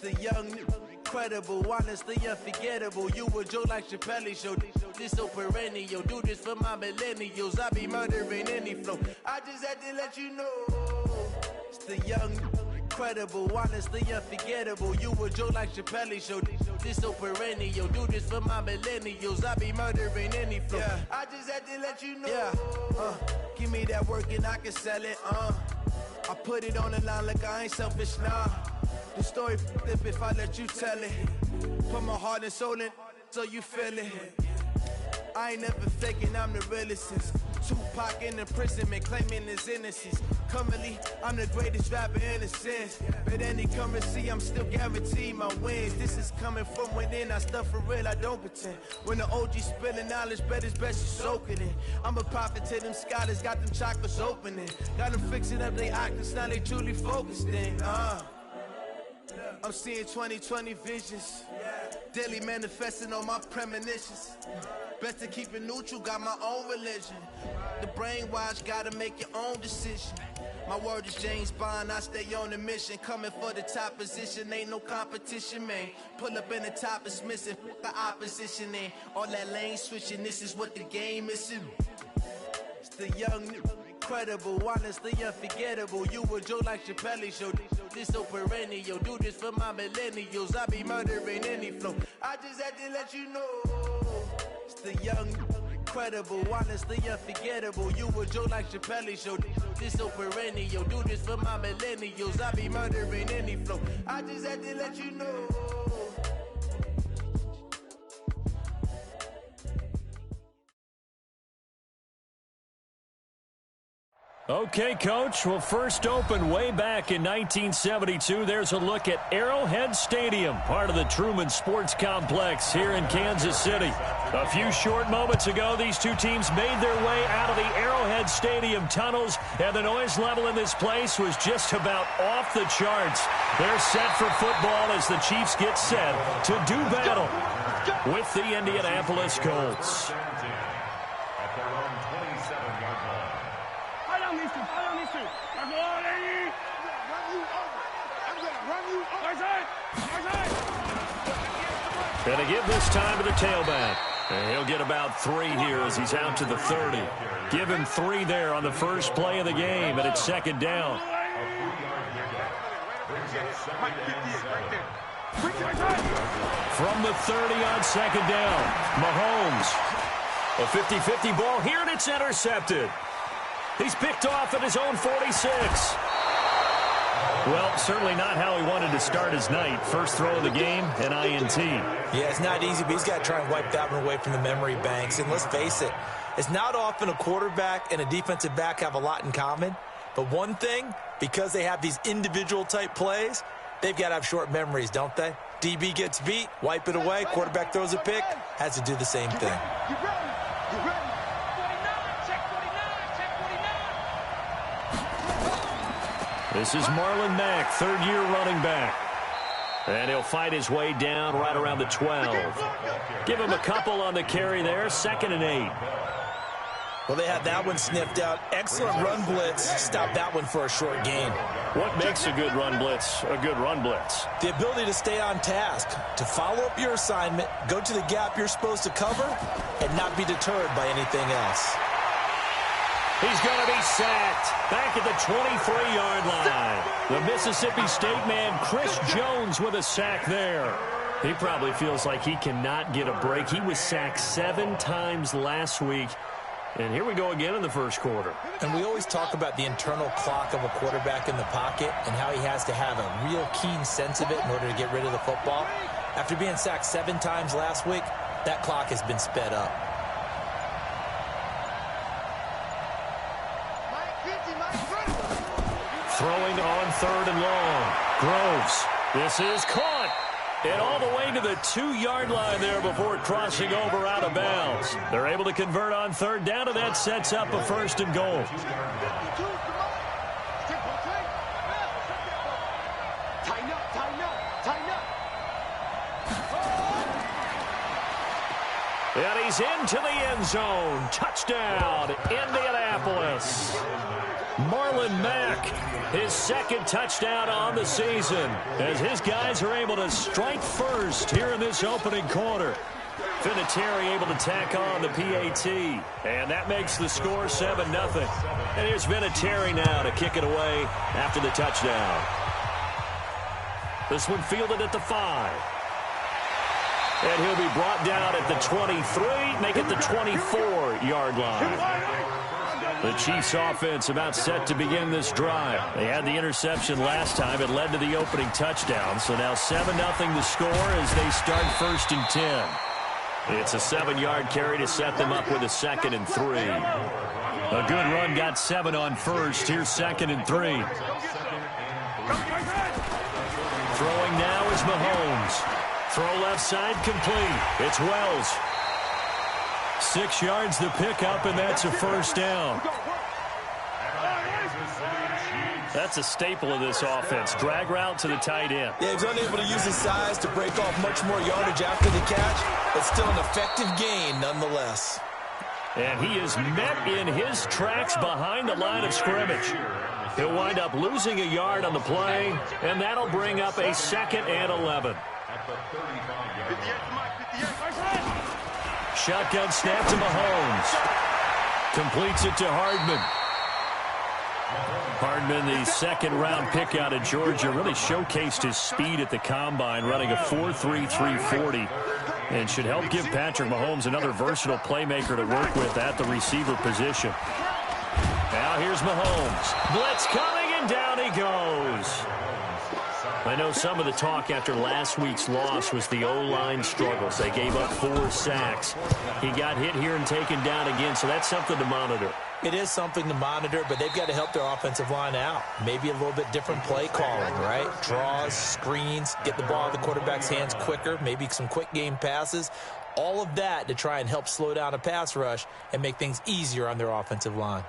The young, incredible, honestly unforgettable. You a joke like Chappelle Show. This so perennial. Do this for my millennials. I be murdering any flow. I just had to let you know. It's the young, incredible, honestly unforgettable. You a joke like Chappelle Show. This so perennial. Do this for my millennials. I be murdering any flow. Yeah. I just had to let you know. Yeah. Give me that work and I can sell it. I put it on the line like I ain't selfish, nah. The story flip if I let you tell it. Put my heart and soul in so you feel it. I ain't never faking, I'm the realest since Tupac in imprisonment, claiming his innocence. Currently, I'm the greatest rapper in a sense. But any currency, I'm still guaranteed my wins. This is coming from within, I stuff for real, I don't pretend. When the OG spilling knowledge, bet it's best you soak it in. I'm a prophet to them scholars, got them chakras opening. Got them fixing up they octaves, now they truly focused in. I'm seeing 2020 visions, daily manifesting on my premonitions. Best to keep it neutral, got my own religion. The brainwash, gotta make your own decision. My word is James Bond, I stay on a mission. Coming for the top position, ain't no competition, man. Pull up in the top is missing, the opposition in. All that lane switching, this is what the game is. It's the young, incredible, honestly unforgettable. You a joke like Chappelle Show. This so perennial. Do this for my millennials. I be murdering any flow. I just had to let you know. It's the young, incredible, honestly unforgettable. You a joke like Chappelle Show. This so perennial. Do this for my millennials. I be murdering any flow. I just had to let you know. Okay, Coach. Well, first opened way back in 1972. There's a look at Arrowhead Stadium, part of the Truman Sports Complex here in Kansas City. A few short moments ago, these two teams made their way out of the Arrowhead Stadium tunnels, and the noise level in this place was just about off the charts. They're set for football as the Chiefs get set to do battle with the Indianapolis Colts. Going to give this time to the tailback. And he'll get about 3 here as he's out to the 30. Give him 3 there on the first play of the game, and it's second down. From the 30 on second down, Mahomes. A 50-50 ball here, and it's intercepted. He's picked off at his own 46. Well, certainly not how he wanted to start his night. First throw of the game, an INT. Yeah, it's not easy, but he's got to try and wipe that one away from the memory banks. And let's face it, it's not often a quarterback and a defensive back have a lot in common. But one thing, because they have these individual type plays, they've got to have short memories, don't they? DB gets beat, wipe it away, quarterback throws a pick, has to do the same thing. This is Marlon Mack, third-year running back. And he'll fight his way down right around the 12. Give him a couple on the carry there, 2nd and 8. Well, they had that one sniffed out. Excellent run blitz. Stop that one for a short gain. What makes a good run blitz a good run blitz? The ability to stay on task, to follow up your assignment, go to the gap you're supposed to cover, and not be deterred by anything else. He's going to be sacked back at the 23-yard line. The Mississippi State man, Chris Jones, with a sack there. He probably feels like he cannot get a break. He was sacked 7 times last week. And here we go again in the first quarter. And we always talk about the internal clock of a quarterback in the pocket and how he has to have a real keen sense of it in order to get rid of the football. After being sacked 7 times last week, that clock has been sped up. Throwing on 3rd and long. Groves. This is caught. And all the way to the 2-yard line there before crossing over out of bounds. They're able to convert on 3rd down, and that sets up a 1st and goal. And he's into the end zone. Touchdown, Indianapolis. Marlon Mack, his second touchdown on the season, as his guys are able to strike first here in this opening quarter. Vinatieri able to tack on the PAT, and that makes the score 7-0. And here's Vinatieri now to kick it away after the touchdown. This one fielded at the 5. And he'll be brought down at the 23, make it the 24-yard line. The Chiefs offense about set to begin this drive. They had the interception last time. It led to the opening touchdown. So now 7-0 the score as they start 1st and 10. It's a 7-yard carry to set them up with a 2nd and 3. A good run got 7 on first. Here's 2nd and 3. Throwing now is Mahomes. Throw left side complete. It's Wells. 6 yards the pickup, and that's a 1st down. That's a staple of this offense. Drag route to the tight end. Yeah, he's unable to use his size to break off much more yardage after the catch, but still an effective gain nonetheless. And he is met in his tracks behind the line of scrimmage. He'll wind up losing a yard on the play, and that'll bring up a 2nd and 11. Shotgun snap to Mahomes. Completes it to Hardman. Hardman, the 2nd-round pick out of Georgia, really showcased his speed at the combine, running a 4.3 340, and should help give Patrick Mahomes another versatile playmaker to work with at the receiver position. Now here's Mahomes. Blitz coming, and down he goes. I know some of the talk after last week's loss was the O-line struggles. They gave up 4 sacks. He got hit here and taken down again, so that's something to monitor. It is something to monitor, but they've got to help their offensive line out. Maybe a little bit different play calling, right? Draws, screens, get the ball in the quarterback's hands quicker, maybe some quick game passes. All of that to try and help slow down a pass rush and make things easier on their offensive line.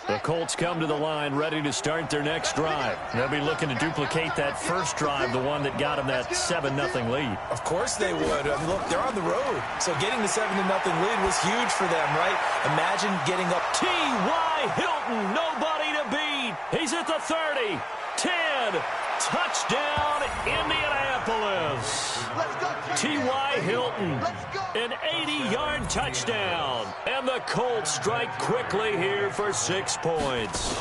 The Colts come to the line ready to start their next drive. They'll be looking to duplicate that first drive, the one that got them that 7-0 lead. Of course they would. I mean, look, they're on the road. So getting the 7-0 lead was huge for them, right? Imagine getting up. T.Y. Hilton, nobody to beat. He's at the 30, 10, touchdown Indianapolis. T.Y. Hilton, an 80-yard touchdown. And the Colts strike quickly here for 6 points.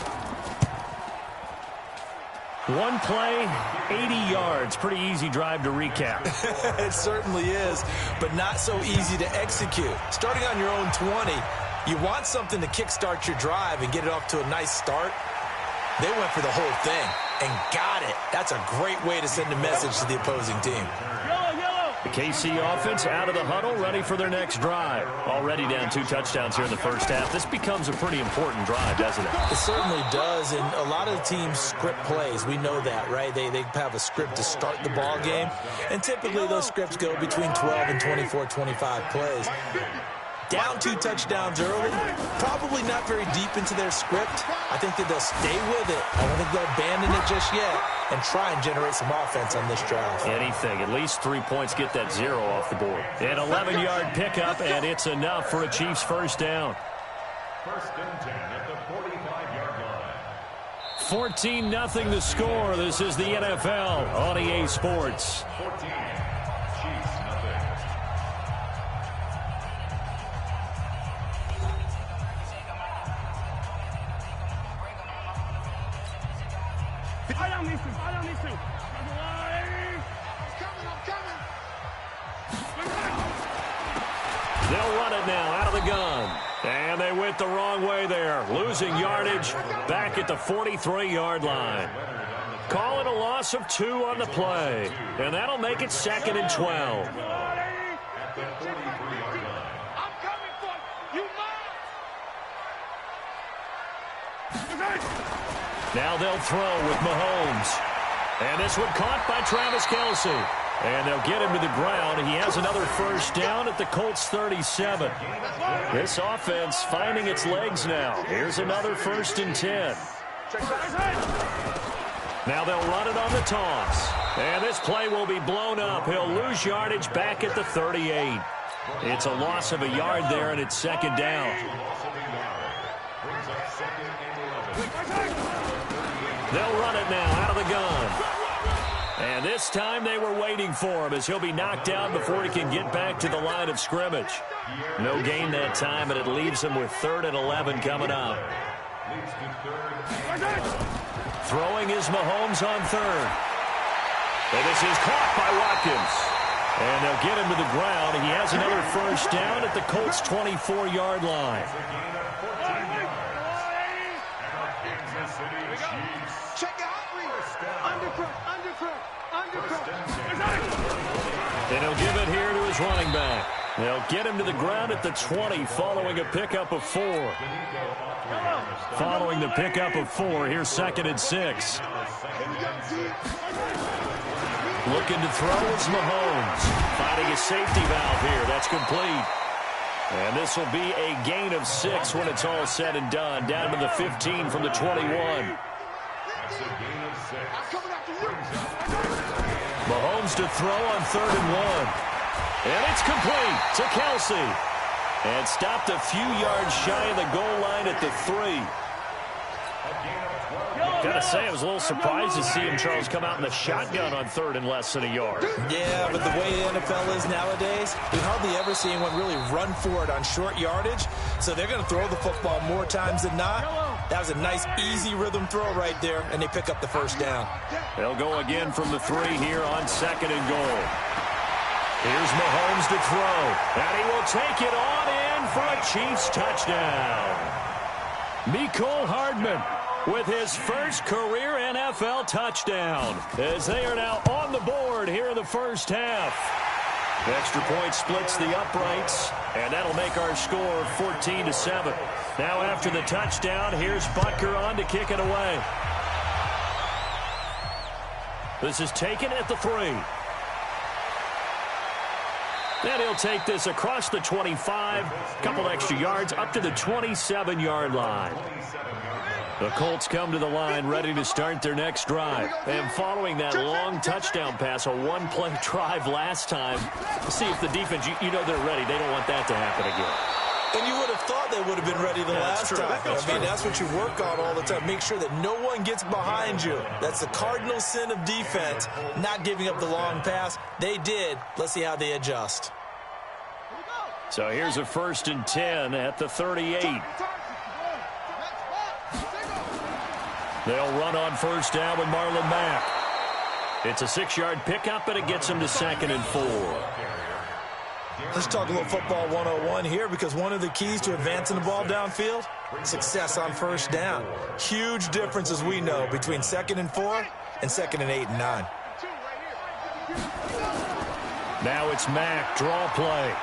One play, 80 yards. Pretty easy drive to recap. It certainly is, but not so easy to execute. Starting on your own 20, you want something to kickstart your drive and get it off to a nice start. They went for the whole thing and got it. That's a great way to send a message to the opposing team. The KC offense out of the huddle, ready for their next drive. Already down 2 touchdowns here in the first half. This becomes a pretty important drive, doesn't it? It certainly does, and a lot of the teams script plays. We know that, right? They have a script to start the ball game, and typically those scripts go between 12 and 24, 25 plays. Down 2 touchdowns early, probably not very deep into their script. I think that they'll stay with it. I don't think they'll abandon it just yet and try and generate some offense on this drive. Anything. At least 3 points get that 0 off the board. An 11-yard pickup, and it's enough for a Chiefs first down. 1st and 10 at the 45-yard line. 14-0 the score. This is the NFL on EA Sports. 14, Chiefs, nothing. They'll run it now out of the gun. And they went the wrong way there. Losing yardage back at the 43-yard line. Calling a loss of 2 on the play. And that'll make it 2nd and 12. Now they'll throw with Mahomes. And this one caught by Travis Kelce. And they'll get him to the ground. He has another first down at the Colts 37. This offense finding its legs now. Here's another 1st and 10. Now they'll run it on the toss. And this play will be blown up. He'll lose yardage back at the 38. It's a loss of a yard there, and it's second down. They'll run it now out of the gun. And this time they were waiting for him as he'll be knocked down before he can get back to the line of scrimmage. No gain that time, and it leaves him with 3rd and 11 coming up. Throwing is Mahomes on 3rd. And this is caught by Watkins. And they'll get him to the ground. He has another first down at the Colts' 24-yard line. Then he'll give it here to his running back. They'll get him to the ground at the 20 following a pickup of 4. Following the pickup of 4, here's 2nd and 6. Looking to throw is Mahomes. Finding a safety valve here. That's complete. And this will be a gain of 6 when it's all said and done. Down to the 15 from the 21. Mahomes to throw on 3rd and 1. And it's complete to Kelsey. And stopped a few yards shy of the goal line at the 3. Gotta say, I was a little surprised to see him, Charles, come out in the shotgun on 3rd and less than a yard. Yeah, but the way the NFL is nowadays, we hardly ever see anyone really run for it on short yardage. So they're going to throw the football more times than not. That was a nice, easy rhythm throw right there, and they pick up the first down. They'll go again from the 3 here on 2nd and goal. Here's Mahomes to throw, and he will take it on in for a Chiefs touchdown. Mecole Hardman with his first career NFL touchdown, as they are now on the board here in the first half. Extra point splits the uprights, and that'll make our score 14-7. Now after the touchdown, here's Butker on to kick it away. This is taken at the 3. Then he'll take this across the 25, couple extra yards up to the 27-yard line. The Colts come to the line ready to start their next drive. And following that long touchdown pass, a one-play drive last time, see if the defense, you know they're ready. They don't want that to happen again. And you would have thought they would have been ready the last time. I mean, that's what you work on all the time. Make sure that no one gets behind you. That's the cardinal sin of defense, not giving up the long pass. They did. Let's see how they adjust. So here's a 1st and 10 at the 38. They'll run on first down with Marlon Mack. It's a 6-yard pickup, and it gets him to 2nd and 4. Let's talk a little football 101 here, because one of the keys to advancing the ball downfield, success on first down. Huge difference, as we know, between 2nd and 4 and 2nd and 8 and 9. Now it's Mack, draw play.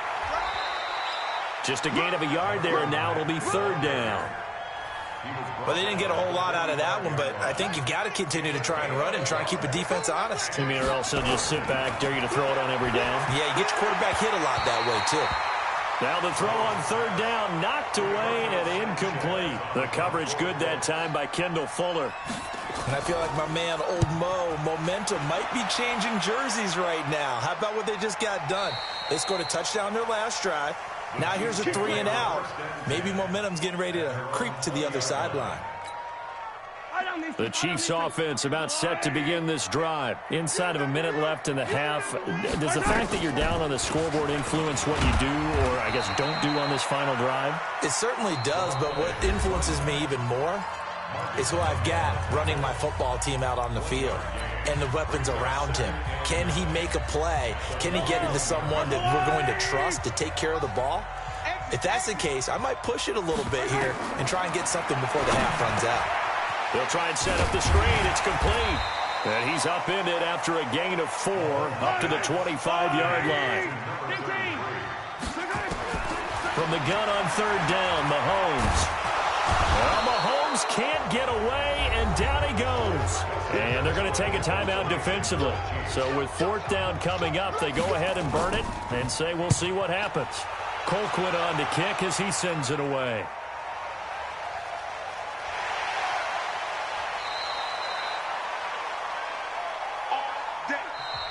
Just a gain of a yard there, and now it'll be 3rd down. Well, they didn't get a whole lot out of that one, but I think you've got to continue to try and run and try and keep the defense honest. You mean, or else they'll just sit back, dare you to throw it on every down? Yeah, you get your quarterback hit a lot that way, too. Now the throw on 3rd down, knocked away and incomplete. The coverage good that time by Kendall Fuller. And I feel like my man, Old Mo, momentum might be changing jerseys right now. How about what they just got done? They scored a touchdown their last drive. Now here's a 3 and out. Maybe momentum's getting ready to creep to the other sideline. The Chiefs offense about set to begin this drive. Inside of a minute left in the half. Does the fact that you're down on the scoreboard influence what you do, or I guess don't do on this final drive? It certainly does, but what influences me even more is who I've got running my football team out on the field and the weapons around him. Can he make a play? Can he get into someone that we're going to trust to take care of the ball? If that's the case, I might push it a little bit here and try and get something before the half runs out. They'll try and set up the screen. It's complete. And he's upended after a gain of 4 up to the 25-yard line. From the gun on 3rd down, Mahomes. Well, Mahomes can't get away, and down he goes. And they're going to take a timeout defensively. So with 4th down coming up, they go ahead and burn it and say we'll see what happens. Colquitt on to kick as he sends it away.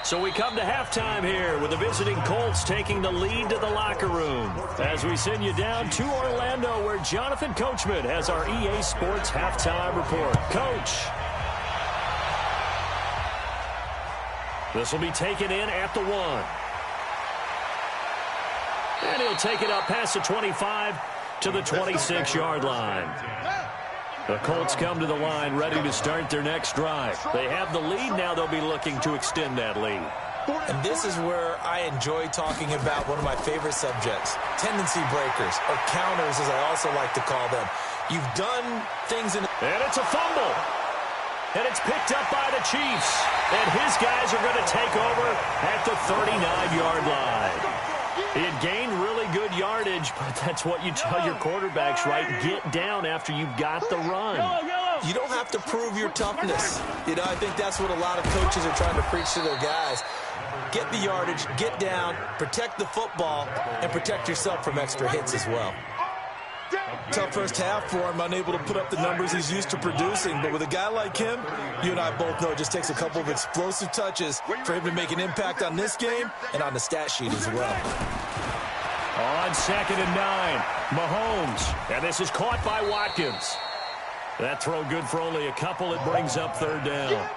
So we come to halftime here with the visiting Colts taking the lead to the locker room. As we send you down to Orlando where Jonathan Coachman has our EA Sports halftime report. Coach. This will be taken in at the 1. And he'll take it up past the 25 to the 26-yard line. The Colts come to the line ready to start their next drive. They have the lead. Now they'll be looking to extend that lead. And this is where I enjoy talking about one of my favorite subjects, tendency breakers, or counters as I also like to call them. You've done things in... And it's a fumble. And it's picked up by the Chiefs. And his guys are going to take over at the 39-yard line. He had gained really good yardage, but that's what you tell your quarterbacks, right? Get down after you've got the run. You don't have to prove your toughness. You know, I think that's what a lot of coaches are trying to preach to their guys. Get the yardage, get down, protect the football, and protect yourself from extra hits as well. Tough first half for him, unable to put up the numbers he's used to producing. But with a guy like him, you and I both know it just takes a couple of explosive touches for him to make an impact on this game and on the stat sheet as well. On 2nd and 9, Mahomes. And this is caught by Watkins. That throw good for only a couple. It brings up 3rd down.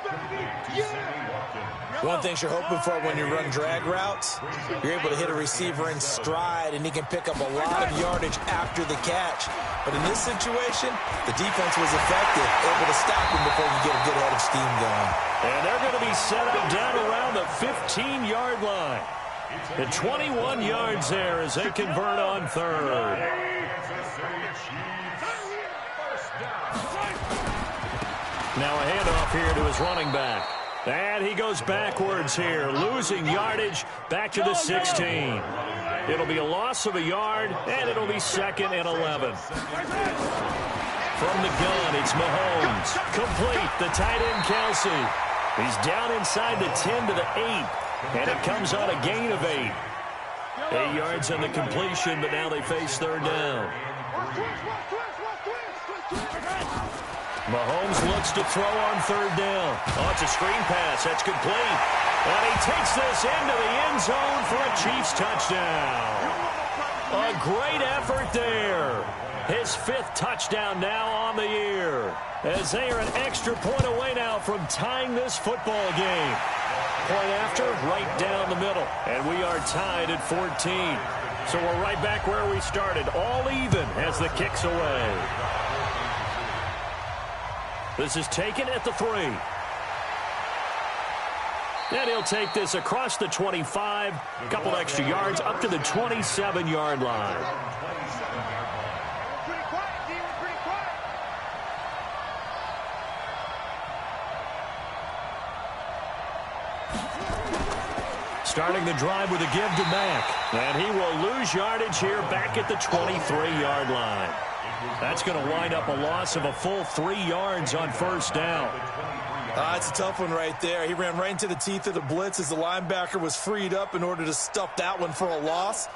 One thing you're hoping for when you run drag routes, you're able to hit a receiver in stride, and he can pick up a lot of yardage after the catch. But in this situation, the defense was effective, able to stop him before he get a good head of steam going. And they're going to be set up down around the 15-yard line. The 21 yards there as they convert on 3rd. Now a handoff here to his running back. And he goes backwards here, losing yardage back to the 16. It'll be a loss of a yard, and it'll be 2nd and 11. From the gun, it's Mahomes. Complete, the tight end, Kelsey. He's down inside the 10 to the 8, and it comes on a gain of 8. 8 yards on the completion, but now they face 3rd down. Mahomes looks to throw on 3rd down. Oh, it's a screen pass. That's complete. And he takes this into the end zone for a Chiefs touchdown. A great effort there. His 5th touchdown now on the year. As they are an extra point away now from tying this football game. Point after, right down the middle. And we are tied at 14. So we're right back where we started. All even as the kick's away. This is taken at the 3. And he'll take this across the 25, a couple extra yards up to the 27-yard line. Starting the drive with a give to Mack. And he will lose yardage here back at the 23-yard line. That's going to wind up a loss of a full 3 yards on 1st down. It's a tough one right there. He ran right into the teeth of the blitz as the linebacker was freed up in order to stuff that one for a loss.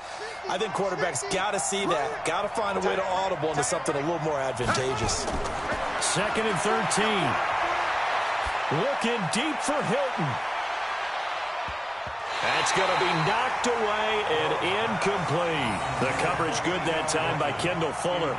I think quarterbacks got to see that. Got to find a way to audible into something a little more advantageous. 2nd and 13. Looking deep for Hilton. That's going to be knocked away and incomplete. The coverage good that time by Kendall Fuller.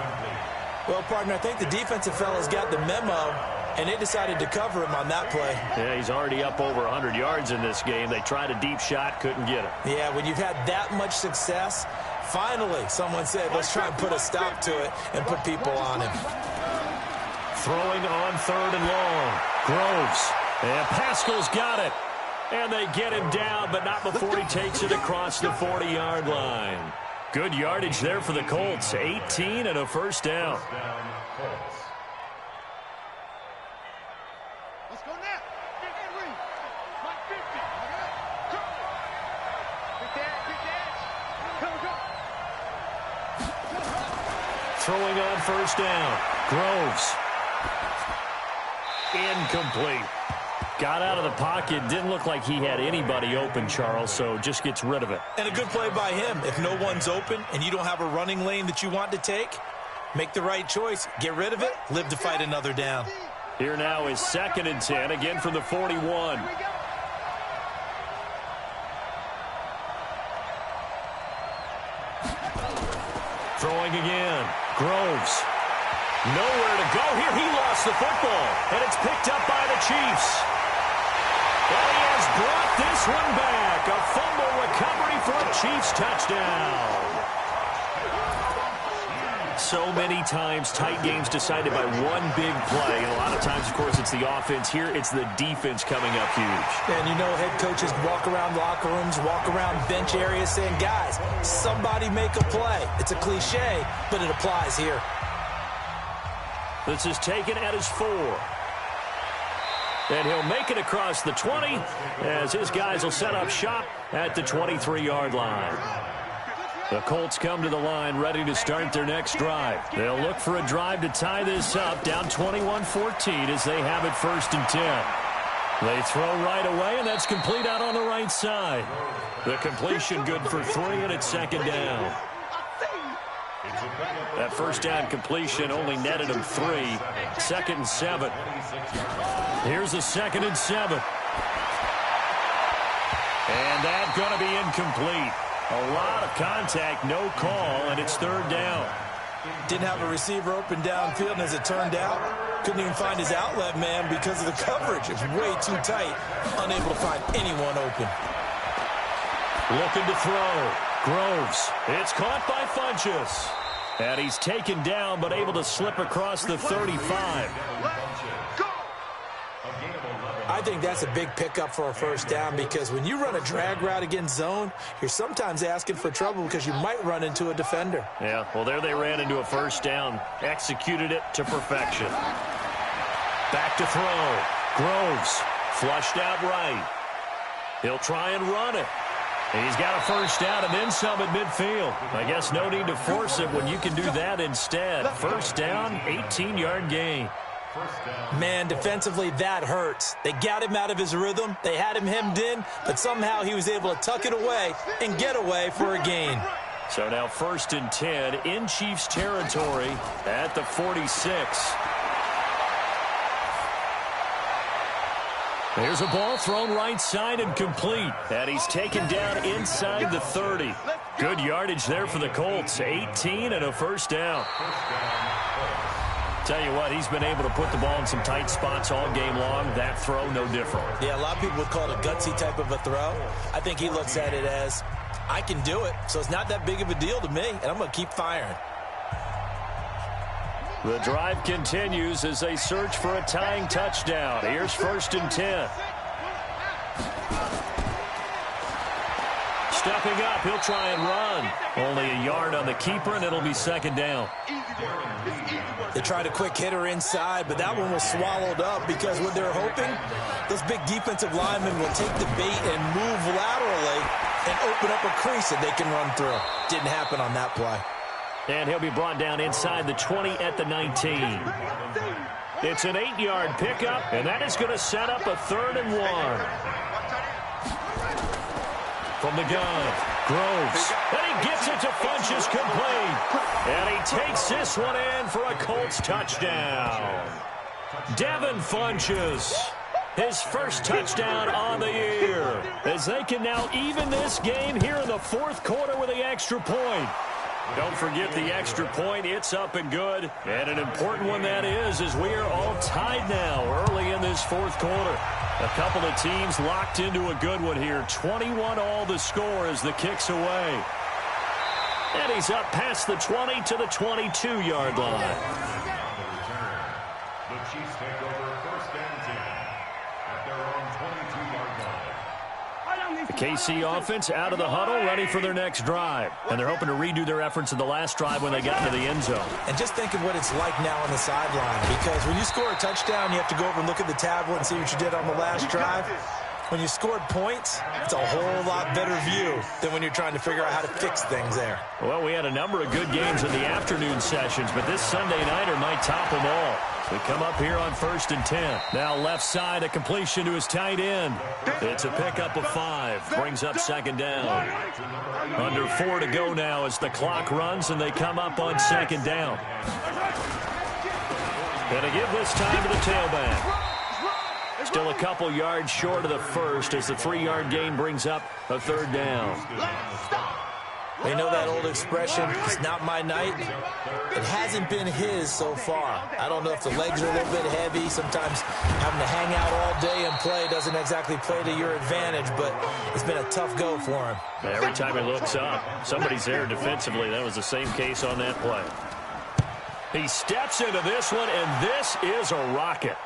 Well, partner, I think the defensive fellas got the memo, and they decided to cover him on that play. Yeah, he's already up over 100 yards in this game. They tried a deep shot, couldn't get it. Yeah, when you've had that much success, finally someone said, let's try and put a stop to it and put people on him. Throwing on 3rd and long. Groves. And Pascal's got it. And they get him down, but not before he takes it across the 40-yard line. Good yardage there for the Colts. 18 and a 1st down. Let's go now. Mike 50. Throwing on 1st down. Groves. Incomplete. Got out of the pocket. Didn't look like he had anybody open, Charles, so just gets rid of it. And a good play by him. If no one's open and you don't have a running lane that you want to take, make the right choice. Get rid of it. Live to fight another down. Here now is 2nd and 10, again from the 41. throwing again. Groves. Nowhere to go here. He lost the football, and it's picked up by the Chiefs. And he has brought this one back. A fumble recovery for a Chiefs touchdown. So many times, tight games decided by one big play. And a lot of times, of course, it's the offense. Here, it's the defense coming up huge. And you know head coaches walk around locker rooms, walk around bench areas saying, guys, somebody make a play. It's a cliche, but it applies here. This is taken at his 4. And he'll make it across the 20 as his guys will set up shop at the 23-yard line. The Colts come to the line ready to start their next drive. They'll look for a drive to tie this up, down 21-14 as they have it 1st and 10. They throw right away, and that's complete out on the right side. The completion good for 3, and it's 2nd down. That 1st down completion only netted him 3. 2nd and 7. Here's a 2nd and 7. And that's going to be incomplete. A lot of contact, no call, and it's 3rd down. Didn't have a receiver open downfield, and as it turned out, couldn't even find his outlet man because of the coverage. It's way too tight, unable to find anyone open. Looking to throw. Groves. It's caught by Funchess. And he's taken down, but able to slip across the 35. I think that's a big pickup for a 1st down because when you run a drag route against zone, you're sometimes asking for trouble because you might run into a defender. Yeah, well, there they ran into a 1st down. Executed it to perfection. Back to throw. Groves flushed out right. He'll try and run it. He's got a 1st down and then some at midfield. I guess no need to force it when you can do that instead. 1st down, 18-yard gain. Man, defensively, that hurts. They got him out of his rhythm. They had him hemmed in, but somehow he was able to tuck it away and get away for a gain. So now 1st and 10 in Chiefs territory at the 46. There's a ball thrown right side and complete. And he's taken down inside the 30. Good yardage there for the Colts. 18 and a 1st down. Tell you what, he's been able to put the ball in some tight spots all game long. That throw, no different. Yeah, a lot of people would call it a gutsy type of a throw. I think he looks at it as, I can do it, so it's not that big of a deal to me, and I'm going to keep firing. The drive continues as they search for a tying touchdown. Here's 1st and 10. Stepping up, he'll try and run. Only a yard on the keeper, and it'll be 2nd down. They tried a quick hitter inside, but that one was swallowed up because what they're hoping, those big defensive linemen will take the bait and move laterally and open up a crease that they can run through. Didn't happen on that play. And he'll be brought down inside the 20 at the 19. It's an 8-yard pickup, and that is going to set up a 3rd and 1. From the gun, Groves. And he gets it to Funchess complete. And he takes this one in for a Colts touchdown. Devin Funchess, his 1st touchdown on the year. As they can now even this game here in the 4th quarter with the extra point. Don't forget the extra point. It's up and good. And an important one that is, as we are all tied now early in this 4th quarter. A couple of teams locked into a good one here. 21 all the score as the kick's away. And he's up past the 20 to the 22-yard line. The Chiefs take over 1st and 10 at their own 22-yard line. The KC offense out of the huddle, ready for their next drive. And they're hoping to redo their efforts in the last drive when they got into the end zone. And just think of what it's like now on the sideline, because when you score a touchdown, you have to go over and look at the tablet and see what you did on the last drive. When you scored points, it's a whole lot better view than when you're trying to figure out how to fix things there. Well, we had a number of good games in the afternoon sessions, but this Sunday nighter might top them all. We come up here on 1st and 10. Now left side, a completion to his tight end. It's a pickup of 5. Brings up 2nd down. Under 4 to go now as the clock runs, and they come up on 2nd down. Gonna give this time to the tailback. Still a couple yards short of the 1st as the 3-yard gain brings up a 3rd down. You know that old expression, it's not my night? It hasn't been his so far. I don't know if the legs are a little bit heavy. Sometimes having to hang out all day and play doesn't exactly play to your advantage, but it's been a tough go for him. Every time he looks up, somebody's there defensively. That was the same case on that play. He steps into this one, and this is a rocket.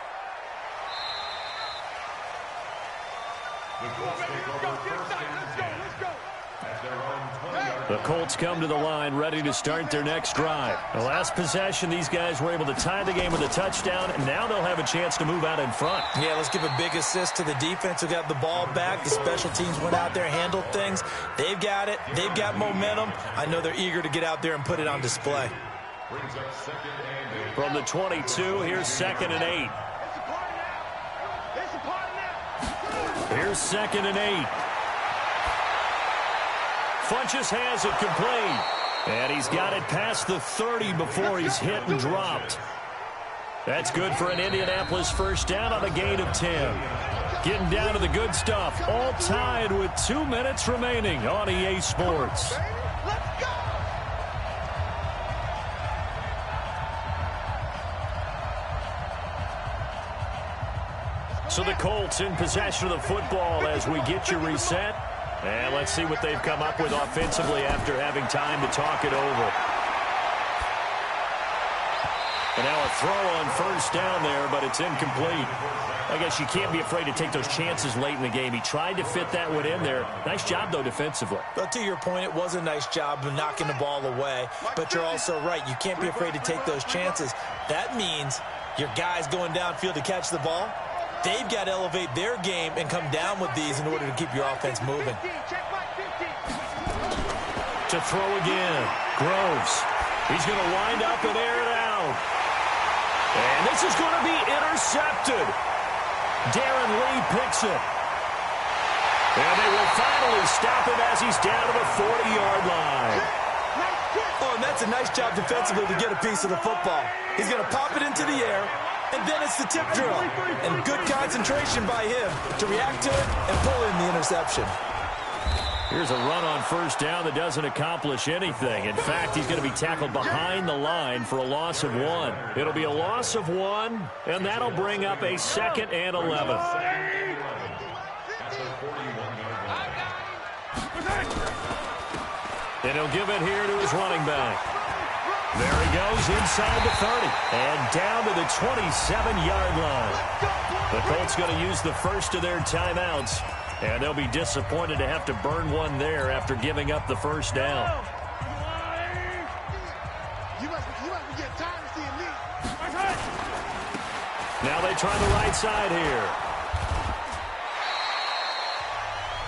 The Colts come to the line, ready to start their next drive. The last possession, these guys were able to tie the game with a touchdown, and now they'll have a chance to move out in front. Yeah, let's give a big assist to the defense who got the ball back. The special teams went out there, handled things. They've got it. They've got momentum. I know they're eager to get out there and put it on display. From the 22, here's 2nd and 8. Here's 2nd and 8. Funchess has it complete. And he's got it past the 30 before he's hit and dropped. That's good for an Indianapolis first down on a gain of 10. Getting down to the good stuff. All tied with 2 minutes remaining on EA Sports. So the Colts in possession of the football as we get you reset. And let's see what they've come up with offensively after having time to talk it over. And now a throw on first down there, but it's incomplete. I guess you can't be afraid to take those chances late in the game. He tried to fit that one in there. Nice job, though, defensively. But to your point, it was a nice job of knocking the ball away. But you're also right. You can't be afraid to take those chances. That means your guys going downfield to catch the ball, they've got to elevate their game and come down with these in order to keep your offense moving. To throw again. Groves. He's going to wind up and air it out. And this is going to be intercepted. Darren Lee picks it. And they will finally stop him as he's down to the 40-yard line. Oh, and that's a nice job defensively to get a piece of the football. He's going to pop it into the air. And then it's the tip drill. And good concentration by him to react to it and pull in the interception. Here's a run on first down that doesn't accomplish anything. In fact, he's going to be tackled behind the line for a loss of 1. It'll be a loss of 1, and that'll bring up a 2nd and 11. And he'll give it here to his running back. There he goes inside the 30 and down to the 27-yard line. The Colts going to use the first of their timeouts, and they'll be disappointed to have to burn one there after giving up the first down. Now they try the right side here.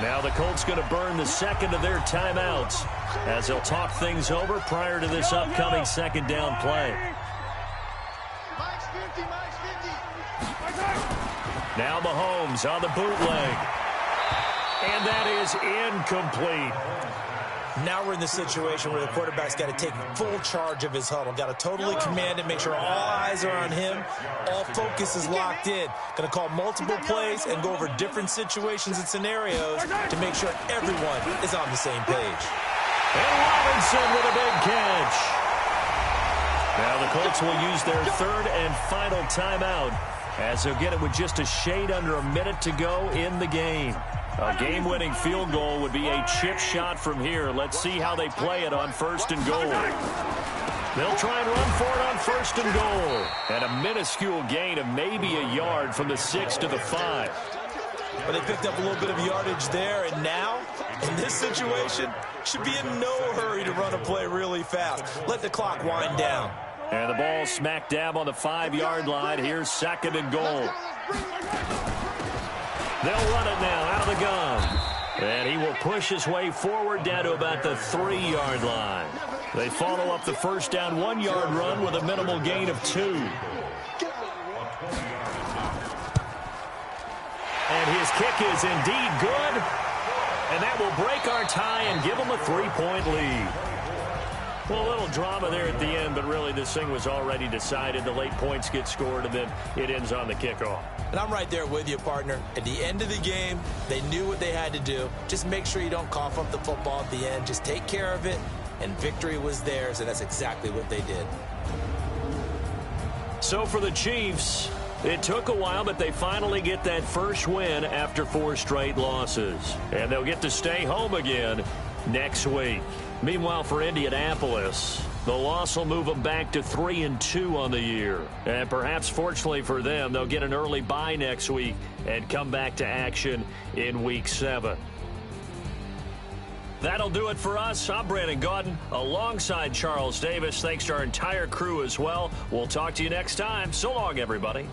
Now the Colts going to burn the second of their timeouts as they'll talk things over prior to this upcoming second down play. Now Mahomes on the bootleg. And that is incomplete. Now we're in the situation where the quarterback's got to take full charge of his huddle. Got to totally command it, make sure all eyes are on him. All focus is locked in. Going to call multiple plays and go over different situations and scenarios to make sure everyone is on the same page. And Robinson with a big catch. Now the Colts will use their third and final timeout as they'll get it with just a shade under a minute to go in the game. A game-winning field goal would be a chip shot from here. Let's see how they play it on first and goal. They'll try and run for it on first and goal. And a minuscule gain of maybe a yard from the 6 to the 5. But they picked up a little bit of yardage there, and now, in this situation, should be in no hurry to run a play really fast. Let the clock wind down. And the ball smack dab on the 5-yard line. Here's second and goal. They'll run it now out of the gun. And he will push his way forward down to about the 3-yard line. They follow up the first down 1-yard run with a minimal gain of 2. And his kick is indeed good. And that will break our tie and give them a 3-point lead. Well, a little drama there at the end, but really this thing was already decided. The late points get scored, and then it ends on the kickoff. And I'm right there with you, partner. At the end of the game, they knew what they had to do. Just make sure you don't cough up the football at the end. Just take care of it, and victory was theirs, and that's exactly what they did. So for the Chiefs, it took a while, but they finally get that first win after 4 straight losses. And they'll get to stay home again next week. Meanwhile, for Indianapolis, the loss will move them back to 3-2 on the year. And perhaps fortunately for them, they'll get an early bye next week and come back to action in Week 7. That'll do it for us. I'm Brandon Gaudin alongside Charles Davis. Thanks to our entire crew as well. We'll talk to you next time. So long, everybody.